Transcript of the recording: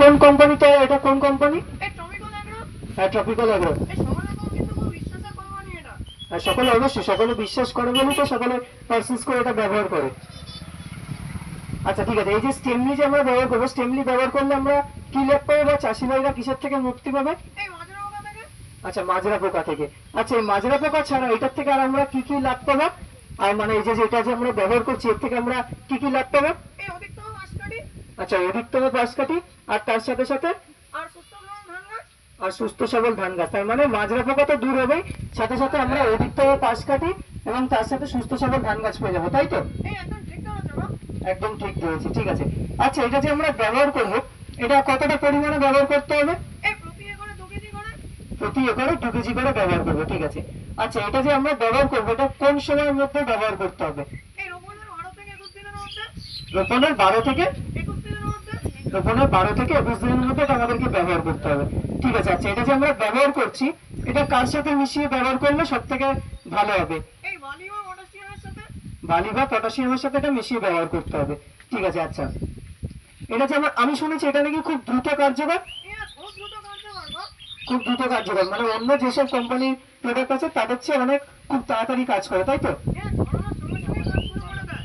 কোন কোম্পানিটা, এটা কোন কোম্পানি? এই টপিক্যাল এগ্রো। হ্যাঁ, ট্রপিক্যাল এগ্রো। এই সকলে কিন্তু খুব বিশ্বাসের কোম্পানি এটা। আর সকলে অবশ্যই সকলে বিশ্বাস করে বলেই তো সকলে পারচেজ করে এটা ব্যবহার করে। আচ্ছা ঠিক আছে, এই যে স্টেমলি যে আমরা ব্যবহার করবো, স্টেমলি ব্যবহার করলে আমরা কি লাভ পাবো বা চাষি ভাইরা কিসের থেকে মুক্তি পাবে? এই মাজরা পোকা থেকে। আচ্ছা, মাজরা পোকা থেকে। আচ্ছা, এই মাজরা পোকা ছাড়া এটার থেকে আর আমরা কি কি লাভ পাবো? আর মানে এই যে যেটা যে আমরা ব্যবহার করছি এর থেকে আমরা কি কি লাভ পাবো? এই অধিকতম মাসকাঠি। আচ্ছা, অধিকতম পাশ কাঠি, আর তার সাথে সাথে আর সুস্থ ধান গাছ। আর সুস্থ সবল ধান গাছ। তার মানে মাজরা পোকা তো দূর হবেই, সাথে সাথে আমরা অধিকতম পাশ কাঠি এবং তার সাথে সুস্থ সবল ধান গাছ পেয়ে যাবো, তাই তো? এই একদম ঠিক ধরেছো বাবা। একদম ঠিক ধরেছি, ঠিক আছে। আচ্ছা, এটা যে আমরা ব্যবহার করবো এটা কতটা পরিমাণে ব্যবহার করতে হবে? এই প্রতি একরে 2 কেজি করে। প্রতি একরে 2 কেজি করে ব্যবহার করবো, ঠিক আছে। আচ্ছা, এটা যে আমরা ব্যবহার করবো এটা কোন সময়ের মধ্যে ব্যবহার করতে হবে? এই রোপণের 12 থেকে 21 দিনের মধ্যে। রোপণের 12 থেকে 21 দিনের মধ্যে। রোপণের 12 থেকে 21 দিনের মধ্যে এটা আমাদেরকে ব্যবহার করতে হবে, ঠিক আছে। আচ্ছা, এটা যে আমরা ব্যবহার করছি এটা কার সাথে মিশিয়ে ব্যবহার করলে সব থেকে ভালো হবে? এই বালি বা পটাশিয়ামের সাথে। বালি বা পটাশিয়ামের সাথে এটা মিশিয়ে ব্যবহার করতে হবে, ঠিক আছে। আচ্ছা, এটা যে আমি শুনেছি এটা নাকি খুব দ্রুত কার্যকর। এই খুব দ্রুত কার্যকর গো। খুব দ্রুত কার্যকর মানে অন্য যেসব কোম্পানির প্রোডাক্ট আছে তাদের চেয়ে অনেক খুব তাড়াতাড়ি কাজ করে, তাই তো? এই ছড়ানোর সঙ্গে সঙ্গে কাজ শুরু করে দেয়।